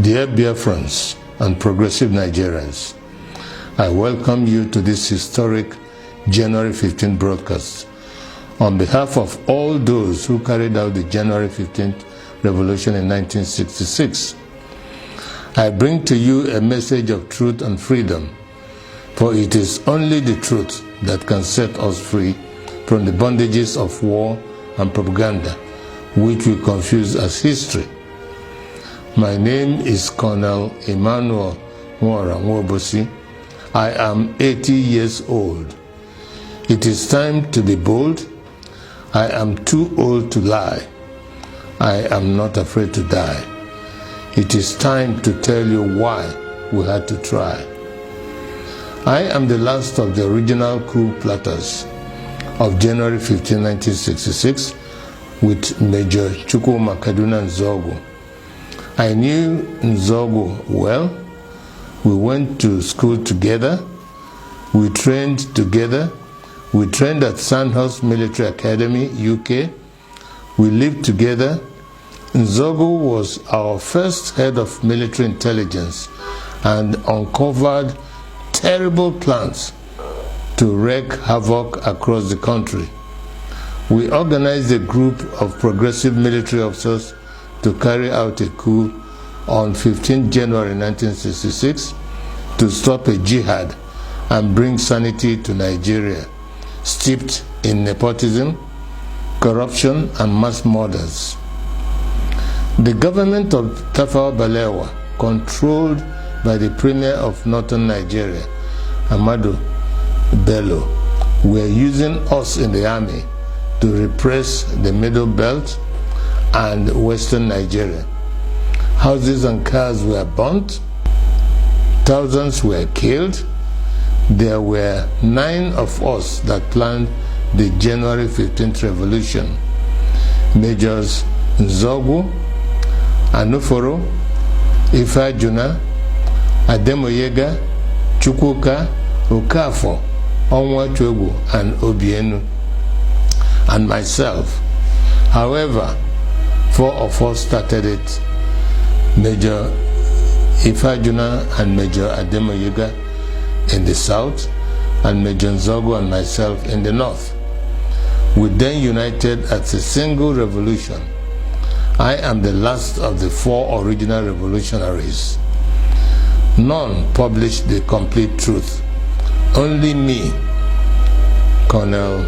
Dear Biafrans and progressive Nigerians, I welcome you to this historic January 15 broadcast. On behalf of all those who carried out the January 15th revolution in 1966, I bring to you a message of truth and freedom, for it is only the truth that can set us free from the bondages of war and propaganda, which we confuse as history. My name is Colonel Emmanuel Nwora Nwobosi. I am 80 years old. It is time to be bold. I am too old to lie. I am not afraid to die. It is time to tell you why we had to try. I am the last of the original coup plotters of January 15, 1966 with Major Kaduna Nzogu. I knew Nzogu well. We went to school together. We trained together. We trained at Sandhurst Military Academy, UK. We lived together. Nzogu was our first head of military intelligence and uncovered terrible plans to wreak havoc across the country. We organized a group of progressive military officers to carry out a coup on 15 January 1966 to stop a jihad and bring sanity to Nigeria, steeped in nepotism, corruption, and mass murders. The government of Tafawa Balewa, controlled by the Premier of Northern Nigeria, Ahmadu Bello, were using us in the army to repress the Middle Belt and Western Nigeria. Houses and cars were burnt. Thousands were killed. There were 9 of us that planned the January 15th revolution. Majors Nzogu, Anuforo, Ifajuna, Ademoyega, Chukwuka, Okafo, Onwachwegu, and Obienu, and myself. However, 4 of us started it, Major Ifajuna and Major Ademoyega in the south, and Major Nzogu and myself in the north. We then united as a single revolution. I am the last of the 4 original revolutionaries. None published the complete truth. Only me, Colonel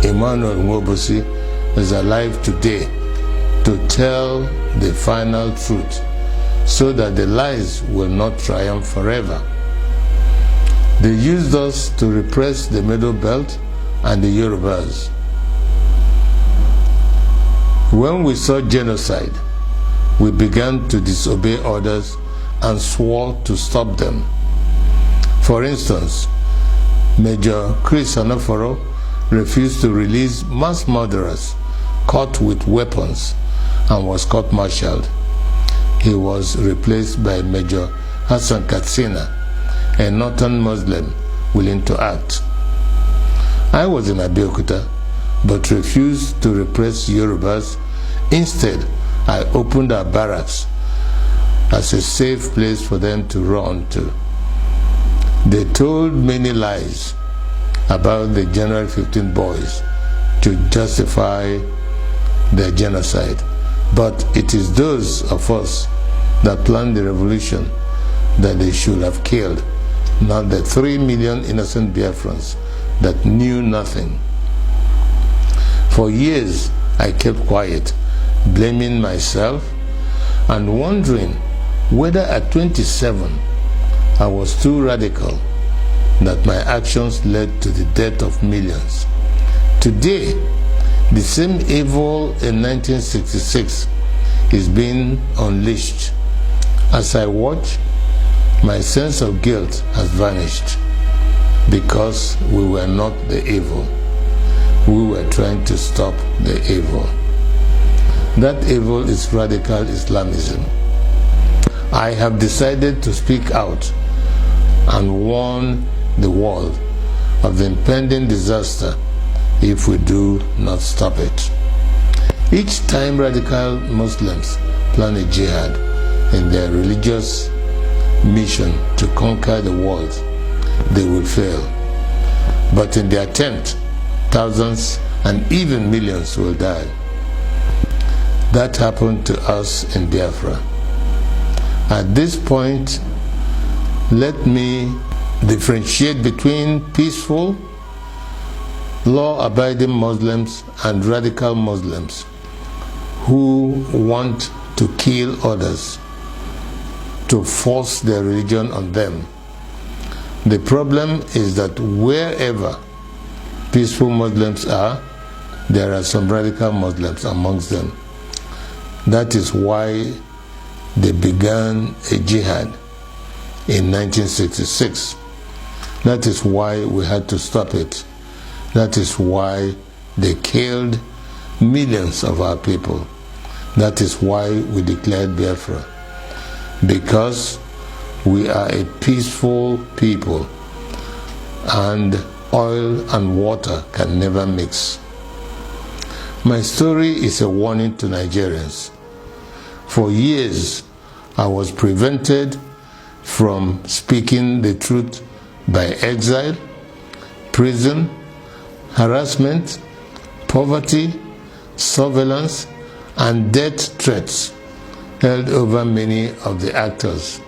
Emmanuel Nwobosi, is alive today to tell the final truth so that the lies will not triumph forever. They used us to repress the Middle Belt and the Yorubas. When we saw genocide, we began to disobey orders and swore to stop them. For instance, Major Chris Anoforo refused to release mass murderers caught with weapons and was court-martialed. He was replaced by Major Hassan Katsina, a northern Muslim willing to act. I was in Abeokuta, but refused to repress Yorubas. Instead, I opened our barracks as a safe place for them to run to. They told many lies about the January 15 boys to justify their genocide. But it is those of us that planned the revolution that they should have killed, not the 3 million innocent Biafrans that knew nothing. For years, I kept quiet, blaming myself and wondering whether at 27 I was too radical, that my actions led to the death of millions. Today, the same evil in 1966 is being unleashed. As I watch, my sense of guilt has vanished because we were not the evil. We were trying to stop the evil. That evil is radical Islamism. I have decided to speak out and warn the world of the impending disaster if we do not stop it. Each time radical Muslims plan a jihad, in their religious mission to conquer the world, they will fail. But in the attempt, thousands and even millions will die. That happened to us in Biafra. At this point, let me differentiate between peaceful, law-abiding Muslims and radical Muslims who want to kill others, to force their religion on them. The problem is that wherever peaceful Muslims are, there are some radical Muslims amongst them. That is why they began a jihad in 1966. That is why we had to stop it. That is why they killed millions of our people. That is why we declared Biafra. Because we are a peaceful people, and oil and water can never mix. My story is a warning to Nigerians. For years, I was prevented from speaking the truth by exile, prison, harassment, poverty, surveillance, and death threats held over many of the actors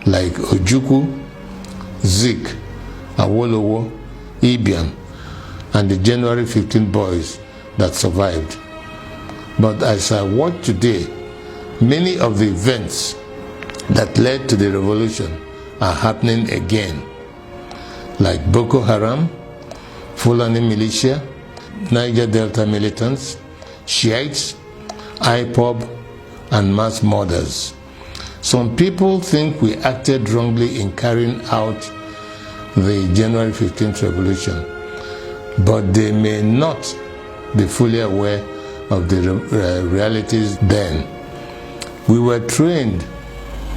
like Ojukwu, Zik, Awolowo, Ibiam, and the January 15 boys that survived. But as I watch today, many of the events that led to the revolution are happening again, like Boko Haram, Fulani militia, Niger Delta militants, Shiites, IPOB, and mass murders. Some people think we acted wrongly in carrying out the January 15th revolution, but they may not be fully aware of the realities then. We were trained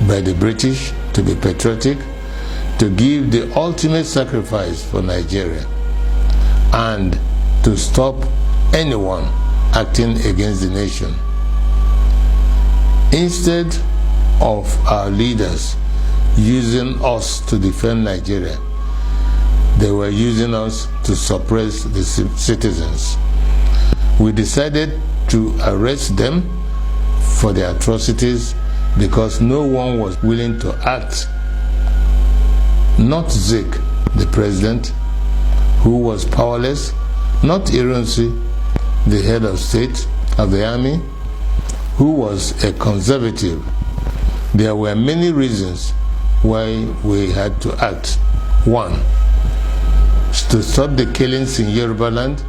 by the British to be patriotic, to give the ultimate sacrifice for Nigeria, and to stop anyone acting against the nation. Instead of our leaders using us to defend Nigeria, they were using us to suppress the citizens. We decided to arrest them for their atrocities because no one was willing to act. Not Zik, the president, who was powerless, not Ironsi, the head of state of the army, who was a conservative. There were many reasons why we had to act. 1, to stop the killings in Yoruba land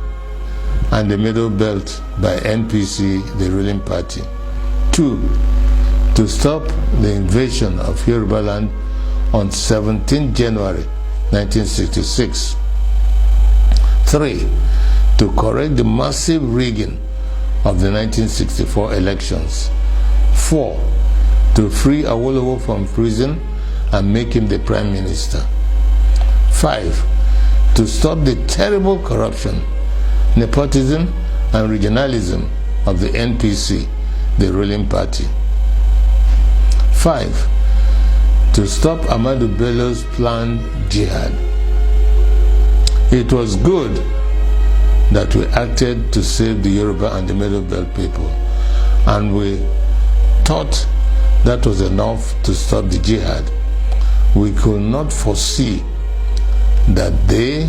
and the Middle Belt by NPC, the ruling party. 2, to stop the invasion of Yoruba land on 17 January 1966. 3, to correct the massive rigging of the 1964 elections. 4, to free Awolowo from prison and make him the Prime Minister. 5, to stop the terrible corruption, nepotism, and regionalism of the NPC, the ruling party. 5, to stop Ahmadu Bello's planned jihad. It was good that we acted to save the Yoruba and the Middle Belt people, and we thought that was enough to stop the jihad. We could not foresee that they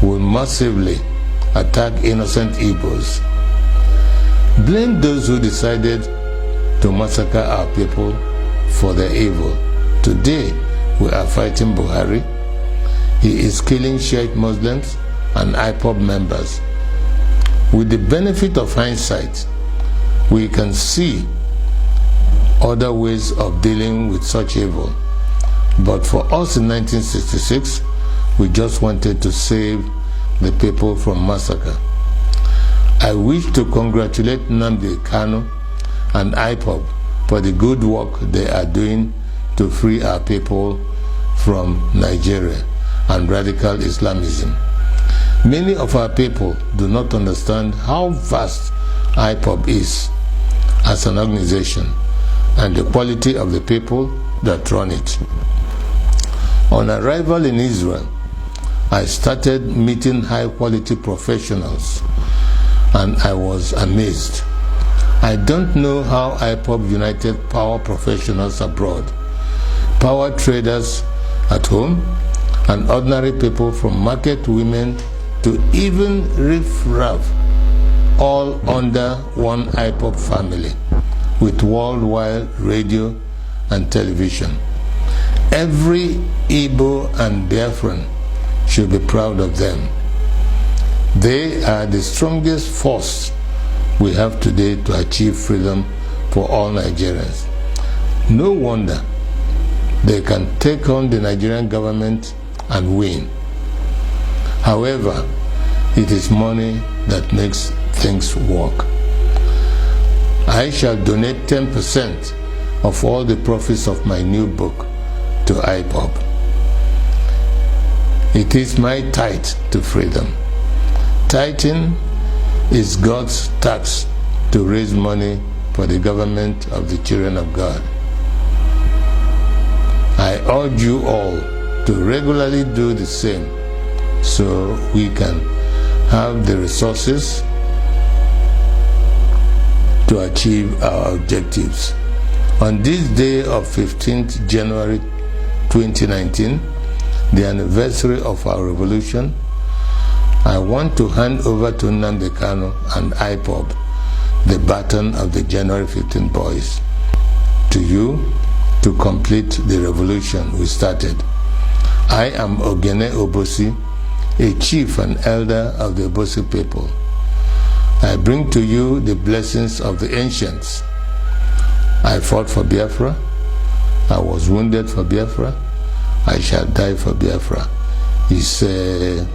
would massively attack innocent Igbos. Blame those who decided to massacre our people for their evil. Today, we are fighting Buhari. He is killing Shiite Muslims and IPOB members. With the benefit of hindsight, we can see other ways of dealing with such evil. But for us in 1966, we just wanted to save the people from massacre. I wish to congratulate Nnamdi Kanu and IPOB for the good work they are doing to free our people from Nigeria and radical Islamism. Many of our people do not understand how vast IPOB is as an organization and the quality of the people that run it. On arrival in Israel, I started meeting high-quality professionals, and I was amazed. I don't know how IPOB united power professionals abroad, power traders at home, and ordinary people from market women to even riff-raff, all under one IPOB family, with worldwide radio and television. Every Igbo and Biafran should be proud of them. They are the strongest force we have today to achieve freedom for all Nigerians. No wonder they can take on the Nigerian government and win. However, it is money that makes things work. I shall donate 10% of all the profits of my new book to IPOB. It is my tithe to freedom. Tithing is God's tax to raise money for the government of the children of God. I urge you all to regularly do the same so we can have the resources to achieve our objectives. On this day of 15th January 2019, the anniversary of our revolution, I want to hand over to Nnamdi Kanu and IPOB the baton of the January 15 boys, to you to complete the revolution we started. I am Ogene Obosi, a chief and elder of the Obosi people. I bring to you the blessings of the ancients. I fought for Biafra. I was wounded for Biafra. I shall die for Biafra. He said,